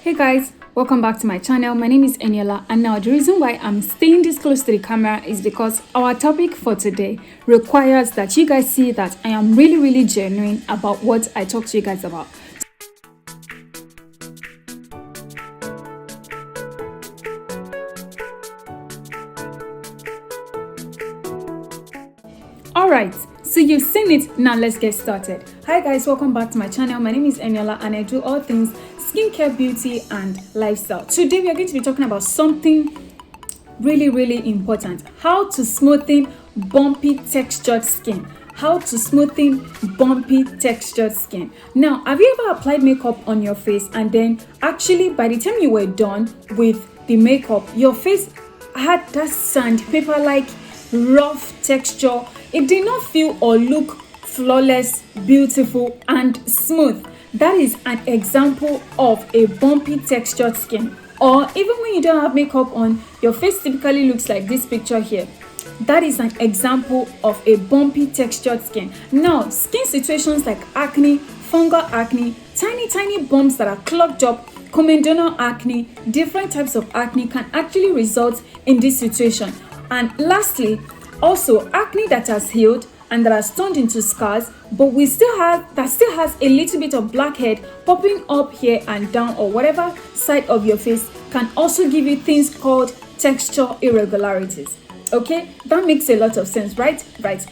Hey guys, welcome back to my channel. My name is Eniola, and now the reason why I'm staying this close to the camera is because our topic for today requires that you guys see that I am really genuine about what I talk to you guys about. Alright, so you've seen it, now let's get started. Hi guys, welcome back to my channel. My name is Eniola and I do all things skincare, beauty and lifestyle. Today we are going to be talking about something really important. How to smoothen bumpy textured skin. How to smoothen bumpy textured skin. Now, have you ever applied makeup on your face and then actually by the time you were done with the makeup, your face had that sandpaper-like rough texture? It did not feel or look flawless, beautiful and smooth. That is an example of a bumpy textured skin. Or even when you don't have makeup on, your face typically looks like this picture here. That is an example of a bumpy textured skin. Now, skin situations like acne, fungal acne, tiny bumps that are clogged up, Comedonal acne, different types of acne can actually result in this situation. And lastly, also acne that has healed and that has turned into scars, but still has a little bit of blackhead popping up here and down or whatever side of your face, can also give you things called texture irregularities. Okay, that makes a lot of sense, right?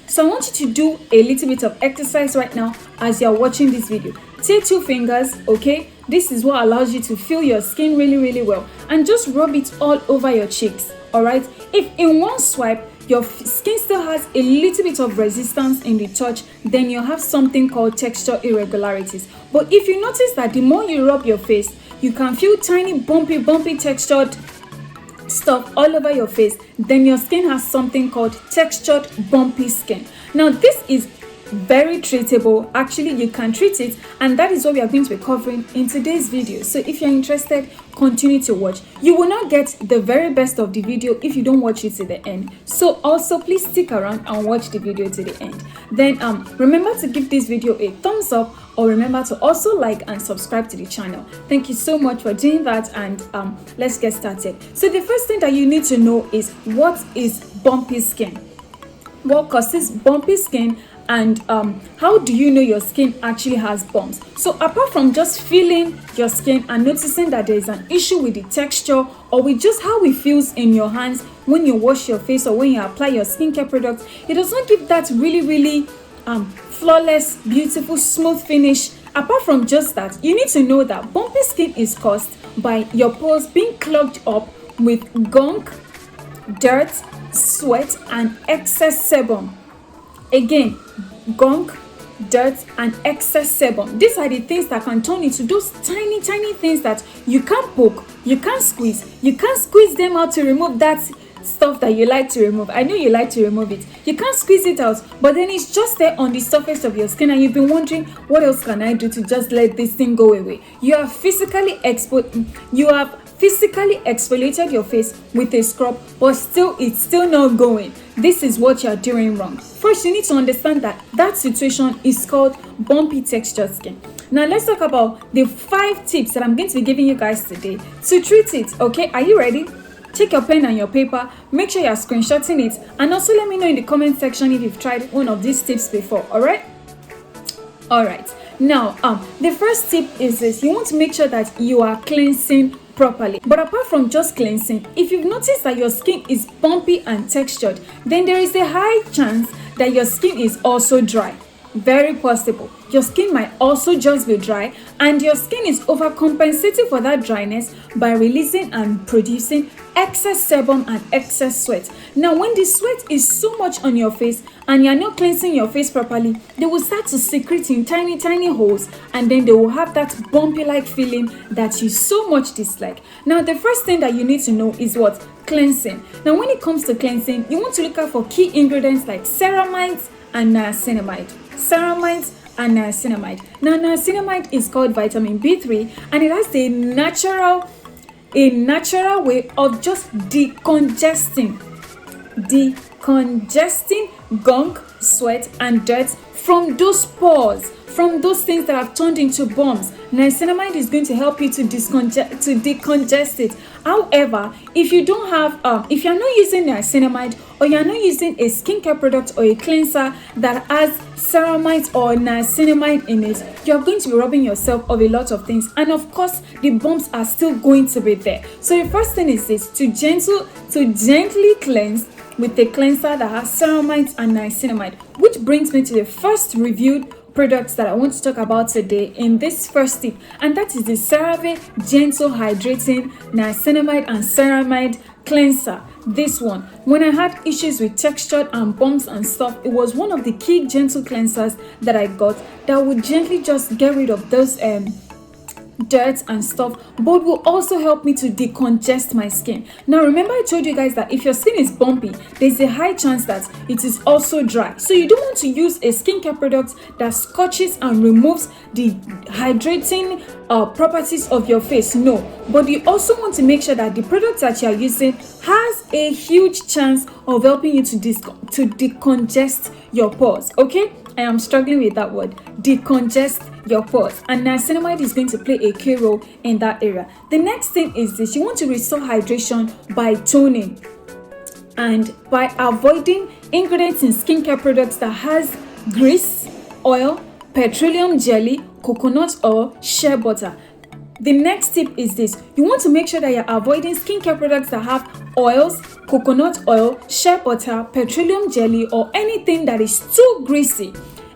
So I want you to do a little bit of exercise right now as you're watching this video. Take 2 fingers, okay? This is what allows you to feel your skin really well, and just rub it all over your cheeks. All right, if in one swipe your skin still has a little bit of resistance in the touch, then you have something called texture irregularities. But if you notice that the more you rub your face, you can feel tiny bumpy textured stuff all over your face, then your skin has something called textured bumpy skin. Now this is very treatable. Actually, you can treat it, and that is what we are going to be covering in today's video. So if you're interested, continue to watch. You will not get the very best of the video if you don't watch it to the end. So also please stick around and watch the video to the end. Then remember to give this video a thumbs up, or remember to also like and subscribe to the channel. Thank you so much for doing that, and let's get started. So the first thing that you need to know is, what is bumpy skin? What causes bumpy skin? And how do you know your skin actually has bumps? So apart from just feeling your skin and noticing that there is an issue with the texture or with just how it feels in your hands when you wash your face or when you apply your skincare products, it does not give that really flawless, beautiful, smooth finish. Apart from just that, you need to know that bumpy skin is caused by your pores being clogged up with gunk, dirt, sweat and excess sebum. Again, gunk, dirt and excess sebum. These are the things that can turn into those tiny things that you can't poke, you can't squeeze. You can't squeeze them out to remove that stuff that you like to remove. I know you like to remove it. You can't squeeze it out, but then it's just there on the surface of your skin, and you've been wondering, what else can I do to just let this thing go away? You have physically exfoliated your face with a scrub, but it's still not going. This is what you're doing wrong. First, you need to understand that situation is called bumpy textured skin. Now let's talk about the 5 tips that I'm going to be giving you guys today to treat it. Okay, are you ready? Take your pen and your paper, make sure you're screenshotting it, and also let me know in the comment section if you've tried one of these tips before. All right. Now the first tip is this: you want to make sure that you are cleansing properly. But apart from just cleansing, if you've noticed that your skin is bumpy and textured, then there is a high chance that your skin is also dry. Very possible. Your skin might also just be dry, and your skin is overcompensating for that dryness by releasing and producing excess sebum and excess sweat. Now, when the sweat is so much on your face and you're not cleansing your face properly, they will start to secrete in tiny holes, and then they will have that bumpy-like feeling that you so much dislike. Now, the first thing that you need to know is what? Cleansing. Now, when it comes to cleansing, you want to look out for key ingredients like ceramides and niacinamide. Now, niacinamide is called vitamin B3, and it has a natural way of just decongesting gunk, sweat, and dirt from those pores, from those things that have turned into bumps. Niacinamide is going to help you to decongest it. However, if you don't have, if you're not using niacinamide, or you're not using a skincare product or a cleanser that has ceramide or niacinamide in it, you're going to be robbing yourself of a lot of things, and of course the bumps are still going to be there. So the first thing is this: to gently cleanse with a cleanser that has ceramides and niacinamide, which brings me to the first reviewed products that I want to talk about today in this first tip, and that is the CeraVe Gentle Hydrating Niacinamide and Ceramide Cleanser. This one, when I had issues with texture and bumps and stuff, it was one of the key gentle cleansers that I got that would gently just get rid of those dirt and stuff, but will also help me to decongest my skin. Now remember, I told you guys that if your skin is bumpy, there's a high chance that it is also dry. So you don't want to use a skincare product that scorches and removes the hydrating properties of your face. No, but you also want to make sure that the product that you are using has a huge chance of helping you to decongest your pores. Okay, I am struggling with that word, decongest your pores, and niacinamide is going to play a key role in that area. The next thing is this: you want to restore hydration by toning and by avoiding ingredients in skincare products that has grease, oil, petroleum jelly, coconut oil, shea butter. The next tip is this: you want to make sure that you're avoiding skincare products that have oils, coconut oil, shea butter, petroleum jelly, or anything that is too greasy.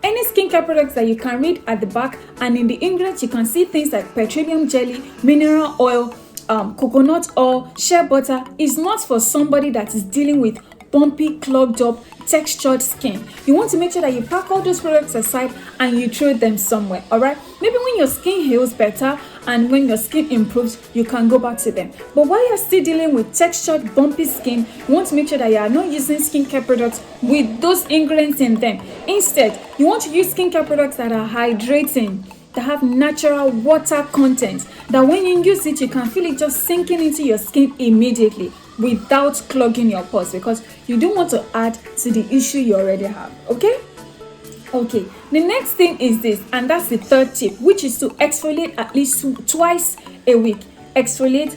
Any skincare products that you can read at the back, and in the ingredients you can see things like petroleum jelly, mineral oil, coconut oil, shea butter, is not for somebody that is dealing with bumpy, clogged up, textured skin. You want to make sure that you pack all those products aside and you throw them somewhere. All right, maybe when your skin heals better and when your skin improves, you can go back to them. But while you're still dealing with textured, bumpy skin, you want to make sure that you are not using skincare products with those ingredients in them. Instead, you want to use skincare products that are hydrating, that have natural water content, that when you use it, you can feel it just sinking into your skin immediately without clogging your pores, because you don't want to add to the issue you already have. Okay, the next thing is this, and that's the third tip, which is to exfoliate at least twice a week. Exfoliate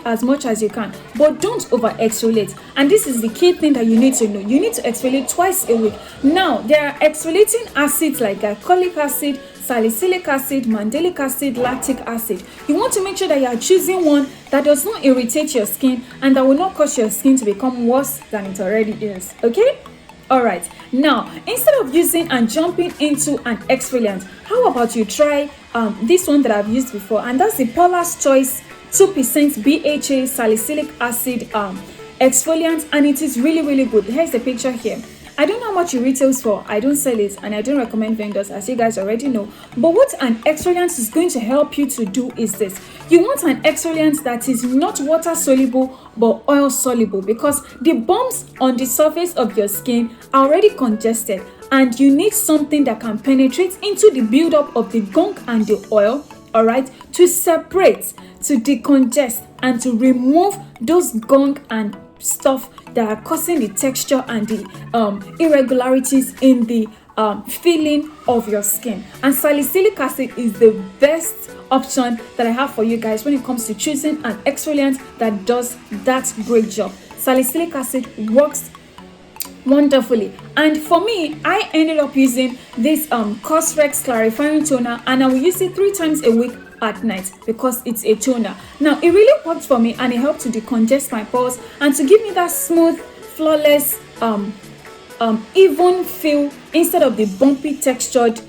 as much as you can, but don't over exfoliate. And this is the key thing that you need to know: you need to exfoliate twice a week. Now there are exfoliating acids like glycolic acid, salicylic acid, mandelic acid, lactic acid. You want to make sure that you are choosing one that does not irritate your skin and that will not cause your skin to become worse than it already is. Okay, all right, now instead of using and jumping into an exfoliant, how about you try this one that I've used before, and that's the Paula's Choice 2% BHA salicylic acid exfoliant, and it is really good. Here's the picture here. I don't know how much it retails for. I don't sell it, and I don't recommend vendors, as you guys already know. But what an exfoliant is going to help you to do is this: you want an exfoliant that is not water soluble but oil soluble, because the bumps on the surface of your skin are already congested, and you need something that can penetrate into the buildup of the gunk and the oil, all right, to separate, to decongest, and to remove those gunk and stuff that are causing the texture and the irregularities in the feeling of your skin. And salicylic acid is the best option that I have for you guys when it comes to choosing an exfoliant that does that great job. Salicylic acid works wonderfully, and for me, I ended up using this Cosrex clarifying toner, and I will use it 3 times a week at night because it's a toner. Now it really worked for me, and it helped to decongest my pores and to give me that smooth, flawless, even feel instead of the bumpy, textured,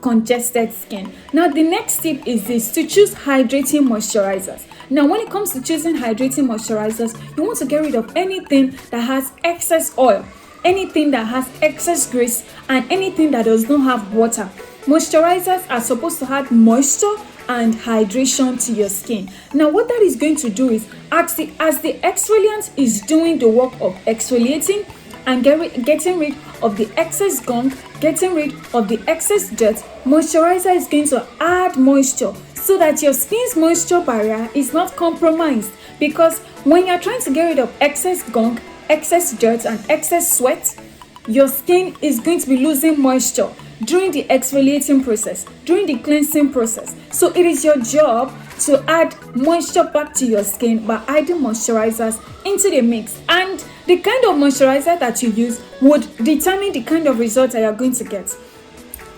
congested skin. Now the next tip is this: to choose hydrating moisturizers. Now when it comes to choosing hydrating moisturizers, you want to get rid of anything that has excess oil, anything that has excess grease, and anything that does not have water. Moisturizers are supposed to add moisture and hydration to your skin. Now what that is going to do is, as the exfoliant is doing the work of exfoliating and getting rid of the excess gunk, getting rid of the excess dirt, moisturizer is going to add moisture so that your skin's moisture barrier is not compromised. Because when you're trying to get rid of excess gunk, excess dirt and excess sweat, your skin is going to be losing moisture during the exfoliating process, during the cleansing process. So it is your job to add moisture back to your skin by adding moisturizers into the mix. And the kind of moisturizer that you use would determine the kind of results that you're going to get.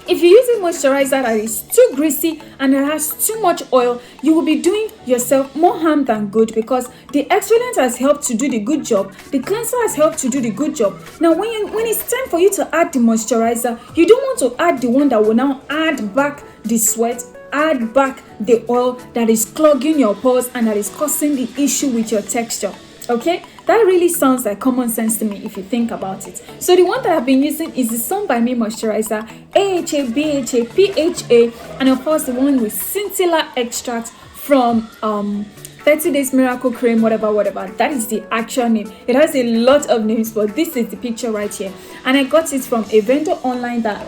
If you're using moisturizer that is too greasy and that has too much oil, you will be doing yourself more harm than good, because the exfoliant has helped to do the good job, the cleanser has helped to do the good job. Now when it's time for you to add the moisturizer, you don't want to add the one that will now add back the sweat, add back the oil that is clogging your pores and that is causing the issue with your texture. Okay, that really sounds like common sense to me if you think about it. So the one that I've been using is the Sun by Me moisturizer, AHA, BHA, PHA, and of course the one with scintilla extract from 30 Days Miracle Cream, whatever. That is the actual name. It has a lot of names, but this is the picture right here. And I got it from a vendor online that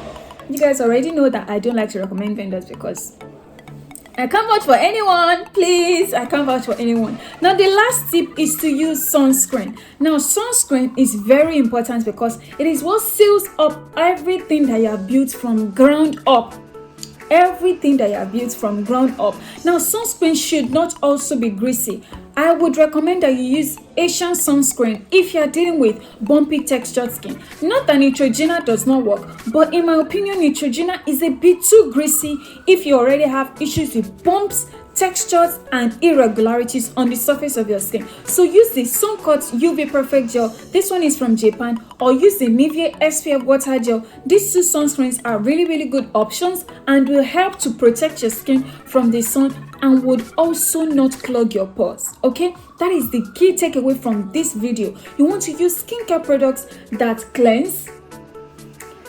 you guys already know that I don't like to recommend vendors because I can't vouch for anyone, please. I can't vouch for anyone. Now, the last tip is to use sunscreen. Now, sunscreen is very important because it is what seals up everything that you have built from ground up. Everything that you have built from ground up. Now, sunscreen should not also be greasy. I would recommend that you use Asian sunscreen if you are dealing with bumpy textured skin. Not that Neutrogena does not work, but in my opinion, Neutrogena is a bit too greasy if you already have issues with bumps, textures, and irregularities on the surface of your skin. So use the Suncut UV Perfect Gel. This one is from Japan, or use the Nivea SPF Water Gel. These two sunscreens are really good options and will help to protect your skin from the sun and would also not clog your pores. Okay, that is the key takeaway from this video. You want to use skincare products that cleanse,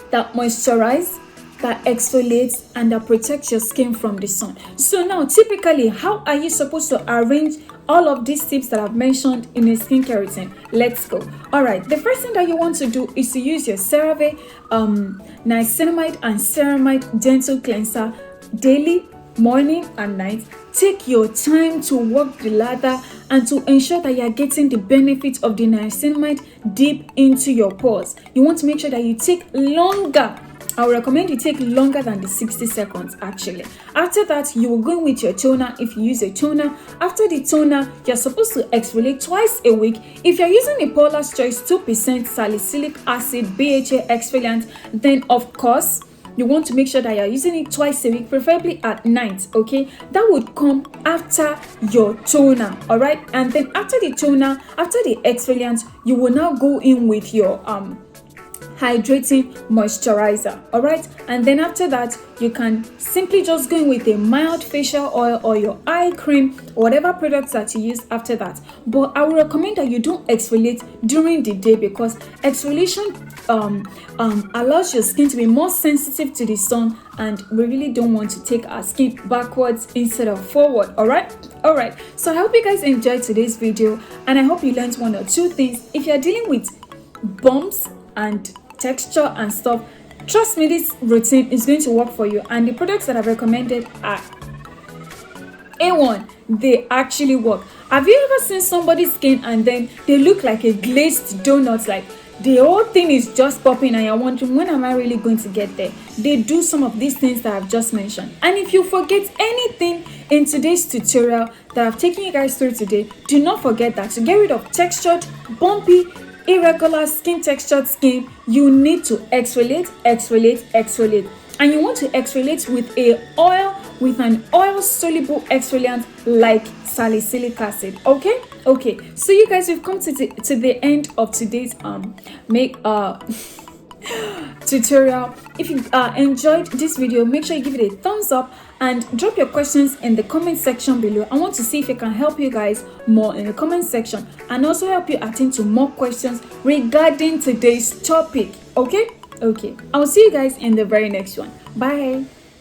that moisturize, that exfoliates, and that protects your skin from the sun. So now, typically, how are you supposed to arrange all of these tips that I've mentioned in a skincare routine? Let's go. All right, the first thing that you want to do is to use your CeraVe niacinamide and ceramide dental cleanser daily, morning and night. Take your time to walk the ladder and to ensure that you are getting the benefit of the niacinamide deep into your pores. You want to make sure that you take longer. I would recommend you take longer than the 60 seconds actually. After that, you will go in with your toner if you use a toner. After the toner, you're supposed to exfoliate twice a week. If you're using a Paula's Choice 2% salicylic acid BHA exfoliant, then of course, you want to make sure that you're using it twice a week, preferably at night, okay? That would come after your toner, all right? And then after the toner, after the exfoliant, you will now go in with your hydrating moisturizer, all right? And then after that, you can simply just go in with a mild facial oil or your eye cream, or whatever products that you use after that. But I would recommend that you don't exfoliate during the day, because exfoliation allows your skin to be more sensitive to the sun, and we really don't want to take our skin backwards instead of forward. All right, so I hope you guys enjoyed today's video, and I hope you learned one or two things. If you're dealing with bumps and texture and stuff, trust me, this routine is going to work for you, and the products that I've recommended are A1. They actually work. Have you ever seen somebody's skin and then they look like a glazed donut, like the whole thing is just popping, and you're wondering, when am I really going to get there? They do some of these things that I've just mentioned. And if you forget anything in today's tutorial that I've taken you guys through today, do not forget that to get rid of textured, bumpy, irregular skin textured skin, you need to exfoliate. And you want to exfoliate with an oil soluble exfoliant like salicylic acid. Okay, so you guys, we've come to the end of today's tutorial. If you enjoyed this video, make sure you give it a thumbs up and drop your questions in the comment section below. I want to see if I can help you guys more in the comment section, and also help you attend to more questions regarding today's topic. Okay, I'll see you guys in the very next one. Bye.